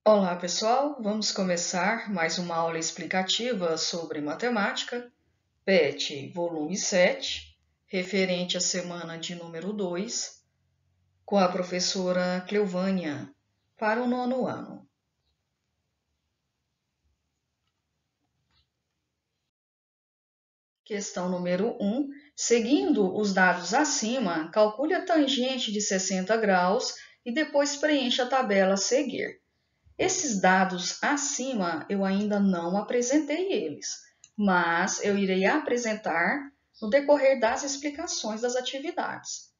Olá, pessoal! Vamos começar mais uma aula explicativa sobre matemática, PET, volume 7, referente à semana de número 2, com a professora Cleovânia, para o 9º ano. Questão número 1. Seguindo os dados acima, calcule a tangente de 60 graus e depois preencha a tabela a seguir. Esses dados acima eu ainda não apresentei eles, mas eu irei apresentar no decorrer das explicações das atividades.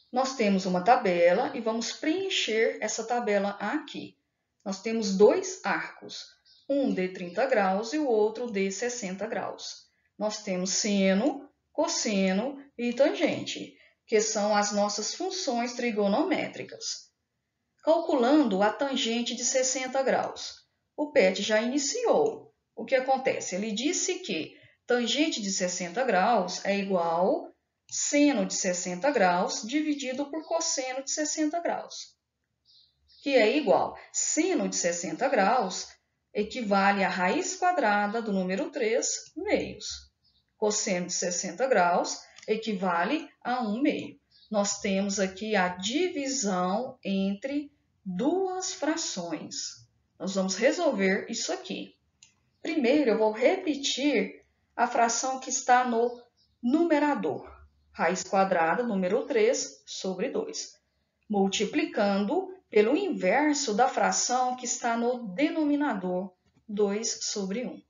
Nós temos uma tabela e vamos preencher essa tabela aqui. Nós temos dois arcos, um de 30 graus e o outro de 60 graus. Nós temos seno, cosseno e tangente, que são as nossas funções trigonométricas. Calculando a tangente de 60 graus. O PET já iniciou. O que acontece? Ele disse que tangente de 60 graus é igual seno de 60 graus dividido por cosseno de 60 graus. Que é igual seno de 60 graus equivale à raiz quadrada do número 3 meios. Cosseno de 60 graus equivale a 1 meio. Nós temos aqui a divisão entre duas frações. Nós vamos resolver isso aqui. Primeiro, eu vou repetir a fração que está no numerador. Raiz quadrada, número 3, sobre 2. Multiplicando pelo inverso da fração que está no denominador, 2 sobre 1.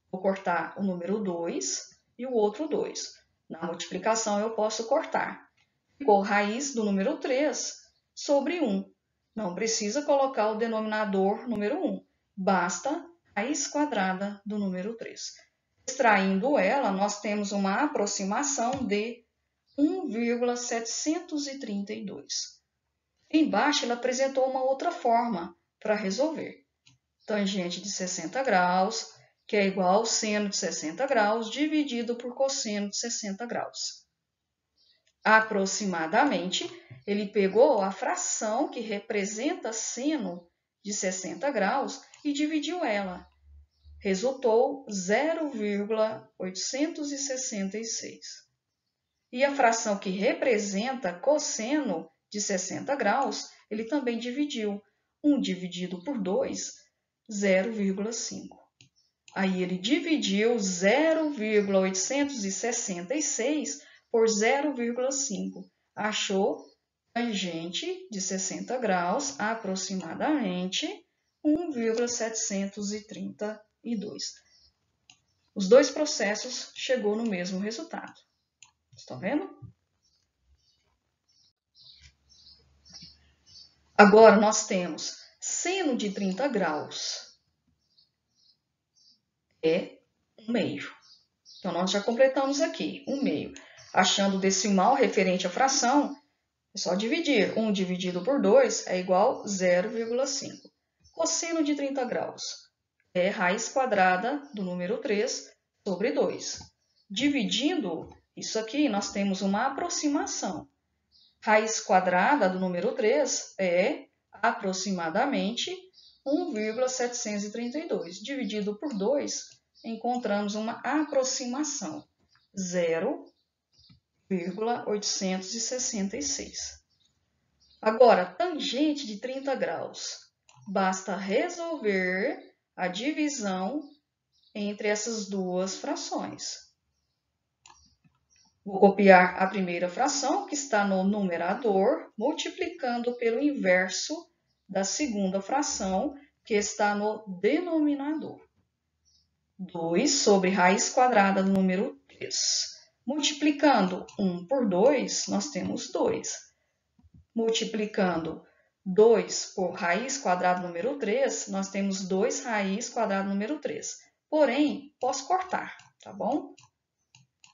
Vou cortar o número 2 e o outro 2. Na multiplicação, eu posso cortar. Ficou raiz do número 3 sobre 1. Não precisa colocar o denominador número 1. Basta raiz quadrada do número 3. Extraindo ela, nós temos uma aproximação de 1,732. Embaixo, ela apresentou uma outra forma para resolver. Tangente de 60 graus, que é igual ao seno de 60 graus, dividido por cosseno de 60 graus. Aproximadamente, ele pegou a fração que representa seno de 60 graus e dividiu ela. Resultou 0,866. E a fração que representa cosseno de 60 graus, ele também dividiu. 1 dividido por 2, 0,5. Aí ele dividiu 0,866 por 0,5. Achou tangente de 60 graus, aproximadamente 1,732. Os dois processos chegou no mesmo resultado. Estão vendo? Agora nós temos seno de 30 graus é 1 meio. Então, nós já completamos aqui, 1 meio. Achando o decimal referente à fração, é só dividir. 1 dividido por 2 é igual a 0,5. Cosseno de 30 graus é raiz quadrada do número 3 sobre 2. Dividindo isso aqui, nós temos uma aproximação. Raiz quadrada do número 3 é aproximadamente 1,732. Dividido por 2, encontramos uma aproximação, 0,866. Agora, tangente de 30 graus. Basta resolver a divisão entre essas duas frações. Vou copiar a primeira fração, que está no numerador, multiplicando pelo inverso da segunda fração, que está no denominador. 2 sobre raiz quadrada do número 3. Multiplicando 1 por 2, nós temos 2. Multiplicando 2 por raiz quadrada do número 3, nós temos 2 raiz quadrada do número 3. Porém, posso cortar, tá bom?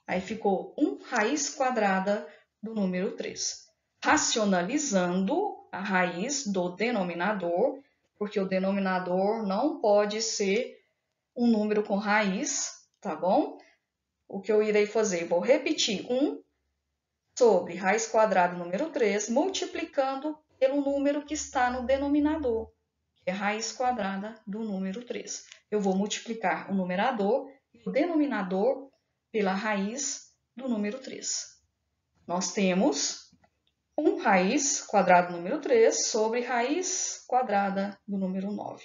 Aí ficou 1 raiz quadrada do número 3. Racionalizando a raiz do denominador, porque o denominador não pode ser um número com raiz, tá bom? O que eu irei fazer? Vou repetir 1 sobre raiz quadrada do número 3, multiplicando pelo número que está no denominador, que é a raiz quadrada do número 3. Eu vou multiplicar o numerador e o denominador pela raiz do número 3. Nós temos 1 raiz quadrada do número 3 sobre raiz quadrada do número 9.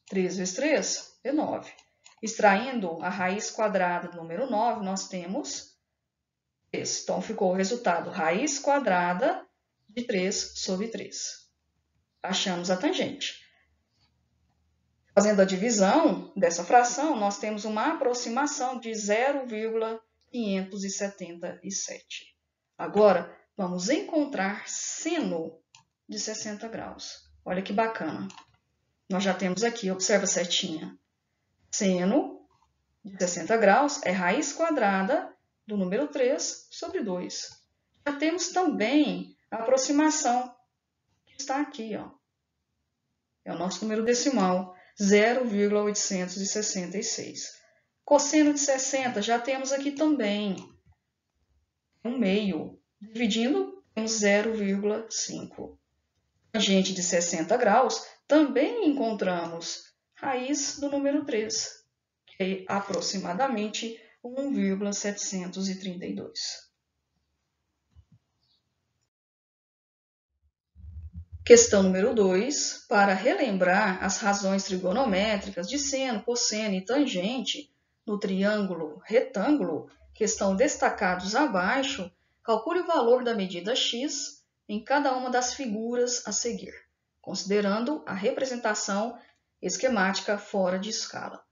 3 vezes 3 é 9. Extraindo a raiz quadrada do número 9, nós temos 3. Então, ficou o resultado raiz quadrada de 3 sobre 3. Achamos a tangente. Fazendo a divisão dessa fração, nós temos uma aproximação de 0,577. Agora, vamos encontrar seno de 60 graus. Olha que bacana. Nós já temos aqui, observa a setinha. Seno de 60 graus é raiz quadrada do número 3 sobre 2. Já temos também a aproximação que está aqui, ó. É o nosso número decimal, 0,866. Cosseno de 60, já temos aqui também 1/2. Dividindo, temos 0,5. Tangente de 60 graus, também encontramos raiz do número 3, que é aproximadamente 1,732. Questão número 2. Para relembrar as razões trigonométricas de seno, cosseno e tangente no triângulo retângulo, que estão destacados abaixo, calcule o valor da medida x em cada uma das figuras a seguir, considerando a representação esquemática fora de escala.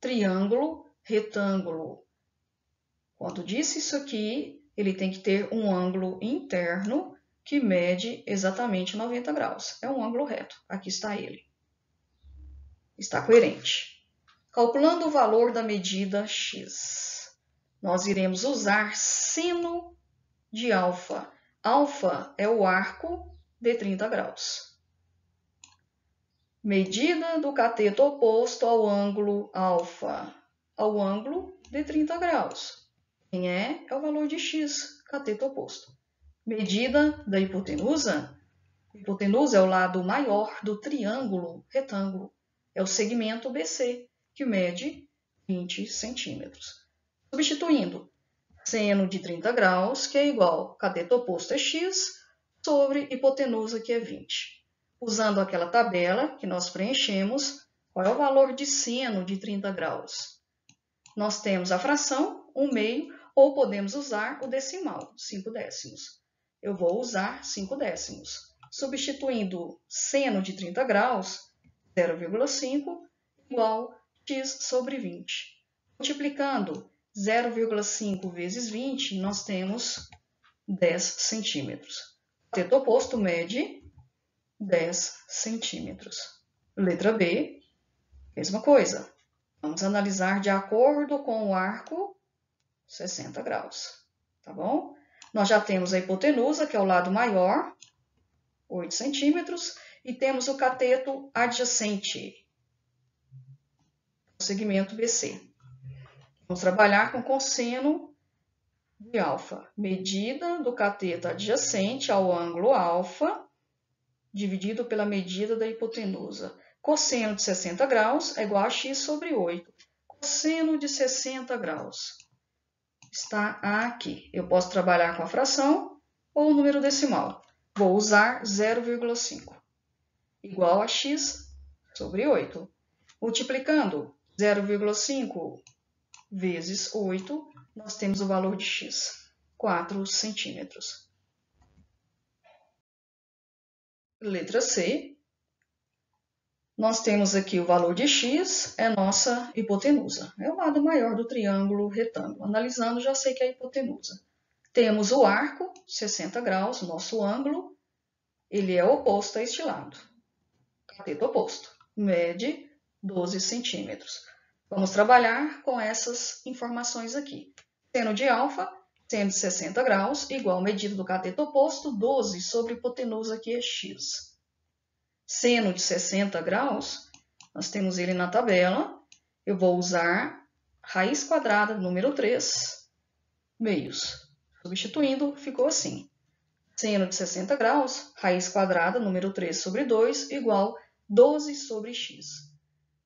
Triângulo, retângulo. Quando disse isso aqui, ele tem que ter um ângulo interno que mede exatamente 90 graus. É um ângulo reto. Aqui está ele. Está coerente. Calculando o valor da medida x, nós iremos usar seno de alfa. Alfa é o arco de 30 graus. Medida do cateto oposto ao ângulo alfa, ao ângulo de 30 graus. Quem é? É o valor de x, cateto oposto. Medida da hipotenusa. A hipotenusa é o lado maior do triângulo retângulo. É o segmento BC, que mede 20 centímetros. Substituindo, seno de 30 graus, que é igual cateto oposto é x, sobre hipotenusa, que é 20. Usando aquela tabela que nós preenchemos, qual é o valor de seno de 30 graus? Nós temos a fração, 1/2, ou podemos usar o decimal, 5 décimos. Eu vou usar 5 décimos. Substituindo seno de 30 graus, 0,5 igual x sobre 20. Multiplicando 0,5 vezes 20, nós temos 10 centímetros. O cateto oposto mede 10 centímetros. Letra B, mesma coisa. Vamos analisar de acordo com o arco 60 graus. Tá bom? Nós já temos a hipotenusa, que é o lado maior, 8 centímetros, e temos o cateto adjacente, o segmento BC. Vamos trabalhar com cosseno de alfa. Medida do cateto adjacente ao ângulo alfa, dividido pela medida da hipotenusa. Cosseno de 60 graus é igual a x sobre 8. Cosseno de 60 graus está aqui. Eu posso trabalhar com a fração ou o número decimal. Vou usar 0,5, igual a x sobre 8. Multiplicando 0,5 vezes 8, nós temos o valor de x, 4 centímetros. Letra C. Nós temos aqui o valor de x, é nossa hipotenusa. É o lado maior do triângulo retângulo. Analisando, já sei que é a hipotenusa. Temos o arco, 60 graus, nosso ângulo. Ele é oposto a este lado. Cateto oposto. Mede 12 centímetros. Vamos trabalhar com essas informações aqui. Seno de alfa, seno de 60 graus, igual a medida do cateto oposto, 12 sobre hipotenusa, que é x. Seno de 60 graus, nós temos ele na tabela. Eu vou usar raiz quadrada do número 3, meios. Substituindo, ficou assim. Seno de 60 graus, raiz quadrada, número 3 sobre 2, igual 12 sobre x.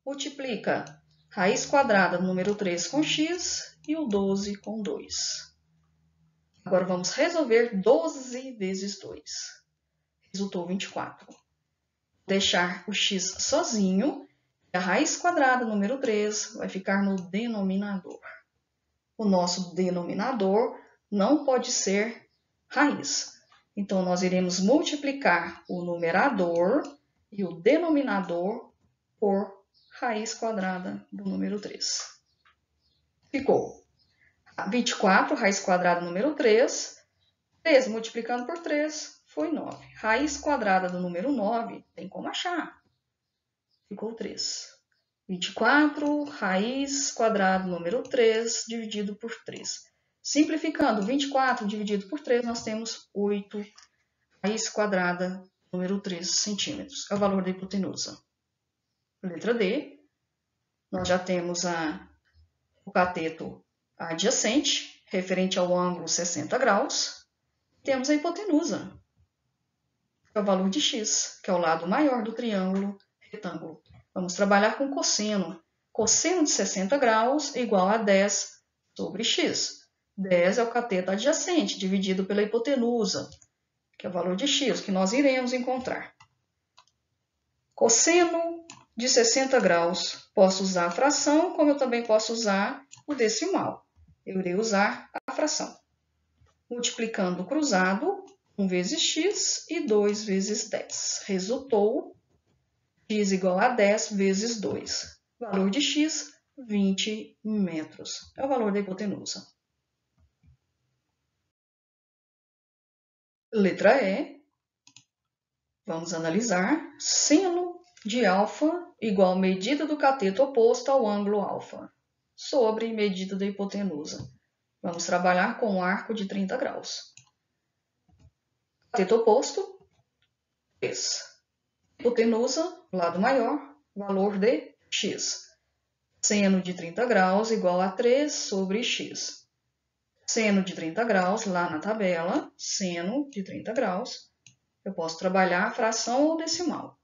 Multiplica raiz quadrada do número 3 com x e o 12 com 2. Agora vamos resolver 12 vezes 2. Resultou 24. Deixar o x sozinho, e a raiz quadrada do número 3 vai ficar no denominador. O nosso denominador não pode ser raiz. Então, nós iremos multiplicar o numerador e o denominador por raiz quadrada do número 3. Ficou 24, raiz quadrada do número 3. 3 multiplicando por 3 foi 9. Raiz quadrada do número 9, tem como achar. Ficou 3. 24, raiz quadrada do número 3, dividido por 3. Simplificando, 24 dividido por 3, nós temos 8 raiz quadrada do número 3 centímetros. É o valor da hipotenusa. Letra D, nós já temos o cateto adjacente, referente ao ângulo 60 graus. Temos a hipotenusa, que é o valor de x, que é o lado maior do triângulo retângulo. Vamos trabalhar com cosseno. Cosseno de 60 graus é igual a 10 sobre x. 10 é o cateto adjacente, dividido pela hipotenusa, que é o valor de x, que nós iremos encontrar. Cosseno de 60 graus, posso usar a fração, como eu também posso usar o decimal. Eu irei usar a fração. Multiplicando o cruzado, 1 vezes x e 2 vezes 10. Resultou x igual a 10 vezes 2. Valor de x, 20 metros. É o valor da hipotenusa. Letra E. Vamos analisar. Seno de alfa igual medida do cateto oposto ao ângulo alfa sobre medida da hipotenusa. Vamos trabalhar com um arco de 30 graus. Cateto oposto, 3. Hipotenusa, lado maior, valor de x. Seno de 30 graus igual a 3 sobre x. Seno de 30 graus, lá na tabela, seno de 30 graus, eu posso trabalhar a fração ou decimal.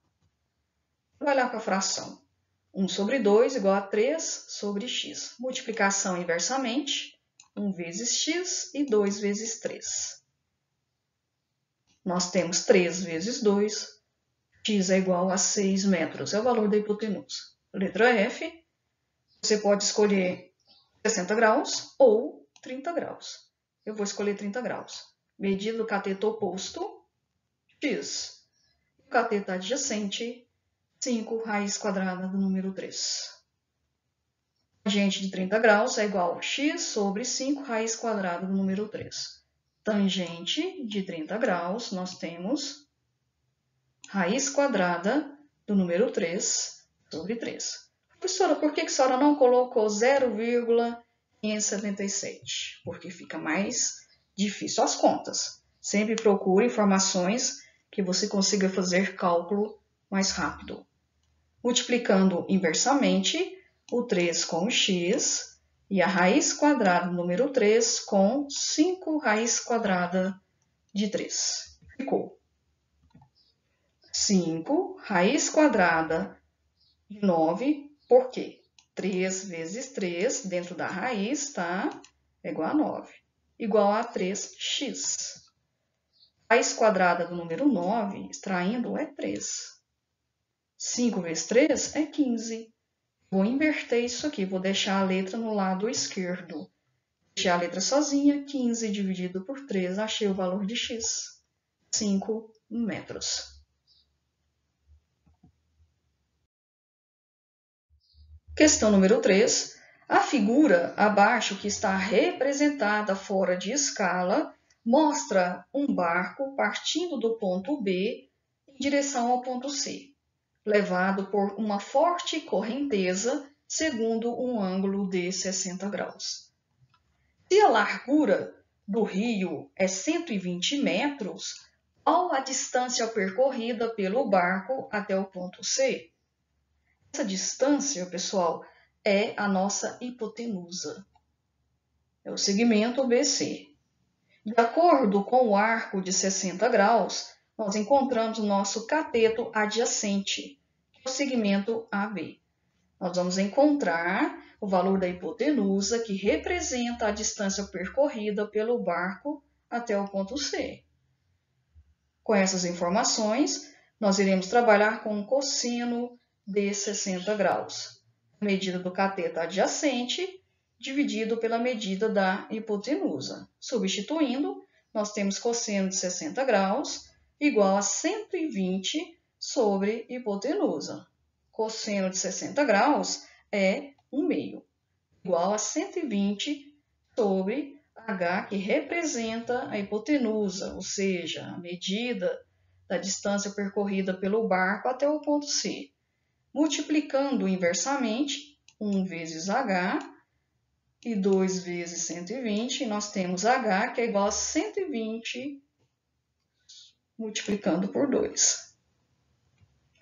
Trabalhar com a fração. 1 sobre 2 igual a 3 sobre x. Multiplicação inversamente, 1 vezes x e 2 vezes 3. Nós temos 3 vezes 2, x é igual a 6 metros, é o valor da hipotenusa. Letra F, você pode escolher 60 graus ou 30 graus. Eu vou escolher 30 graus. Medida do cateto oposto, x. O cateto adjacente, 5 raiz quadrada do número 3. Tangente de 30 graus é igual a x sobre 5 raiz quadrada do número 3. Tangente de 30 graus, nós temos raiz quadrada do número 3 sobre 3. Professora, por que a senhora não colocou 0,577? Porque fica mais difícil as contas. Sempre procure informações que você consiga fazer cálculo mais rápido. Multiplicando inversamente o 3 com o x e a raiz quadrada do número 3 com 5 raiz quadrada de 3. Ficou 5 raiz quadrada de 9, por quê? 3 vezes 3 dentro da raiz, tá? É igual a 9. Igual a 3x. Raiz quadrada do número 9, extraindo, é 3. 5 vezes 3 é 15. Vou inverter isso aqui, vou deixar a letra no lado esquerdo. Deixei a letra sozinha, 15 dividido por 3, achei o valor de x. 5 metros. Questão número 3. A figura abaixo que está representada fora de escala mostra um barco partindo do ponto B em direção ao ponto C, levado por uma forte correnteza segundo um ângulo de 60 graus. Se a largura do rio é 120 metros, qual a distância percorrida pelo barco até o ponto C? Essa distância, pessoal, é a nossa hipotenusa. É o segmento BC. De acordo com o arco de 60 graus, nós encontramos o nosso cateto adjacente, o segmento AB. Nós vamos encontrar o valor da hipotenusa, que representa a distância percorrida pelo barco até o ponto C. Com essas informações, nós iremos trabalhar com o cosseno de 60 graus, a medida do cateto adjacente dividido pela medida da hipotenusa. Substituindo, nós temos cosseno de 60 graus igual a 120 sobre hipotenusa. Cosseno de 60 graus é 1/2, igual a 120 sobre H, que representa a hipotenusa, ou seja, a medida da distância percorrida pelo barco até o ponto C. Multiplicando inversamente, 1 vezes H e 2 vezes 120, nós temos H, que é igual a 120 multiplicando por 2.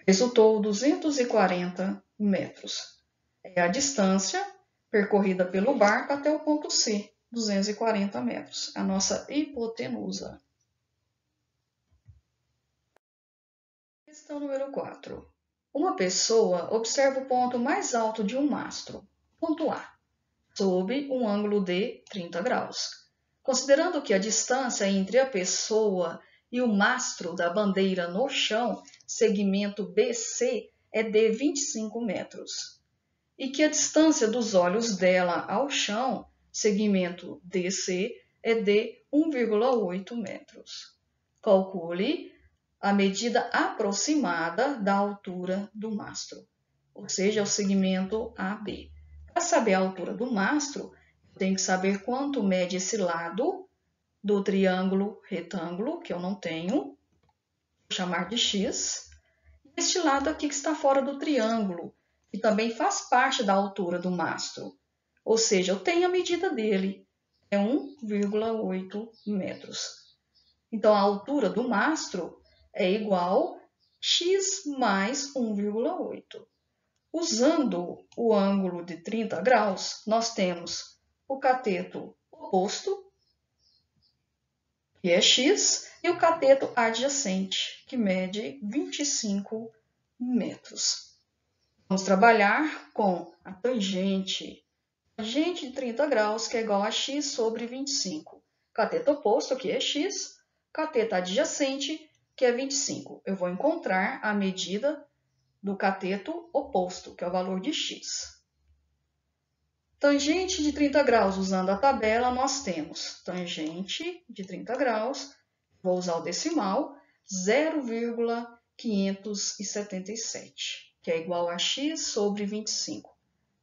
Resultou 240 metros. É a distância percorrida pelo barco até o ponto C, 240 metros, a nossa hipotenusa. Questão número 4. Uma pessoa observa o ponto mais alto de um mastro, ponto A, sob um ângulo de 30 graus. Considerando que a distância entre a pessoa e o mastro da bandeira no chão, segmento BC, é de 25 metros, e que a distância dos olhos dela ao chão, segmento DC, é de 1,8 metros. Calcule a medida aproximada da altura do mastro, ou seja, o segmento AB. Para saber a altura do mastro, eu tenho que saber quanto mede esse lado do triângulo retângulo, que eu não tenho, vou chamar de X, e este lado aqui que está fora do triângulo, que também faz parte da altura do mastro, ou seja, eu tenho a medida dele, é 1,8 metros. Então, a altura do mastro é igual a x mais 1,8. Usando o ângulo de 30 graus, nós temos o cateto oposto, que é x, e o cateto adjacente, que mede 25 metros. Vamos trabalhar com a tangente de 30 graus, que é igual a x sobre 25. Cateto oposto, que é x, cateto adjacente, que é 25. Eu vou encontrar a medida do cateto oposto, que é o valor de x. Tangente de 30 graus, usando a tabela, nós temos tangente de 30 graus, vou usar o decimal, 0,577, que é igual a x sobre 25.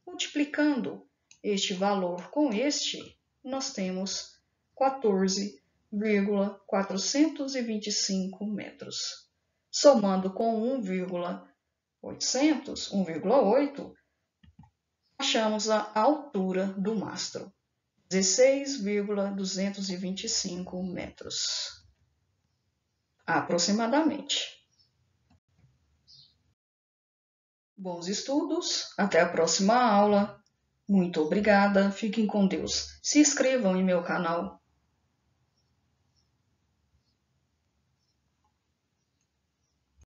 Multiplicando este valor com este, nós temos 14,425 metros. Somando com 1,8, achamos a altura do mastro, 16,225 metros, aproximadamente. Bons estudos, até a próxima aula. Muito obrigada, fiquem com Deus. Se inscrevam em meu canal.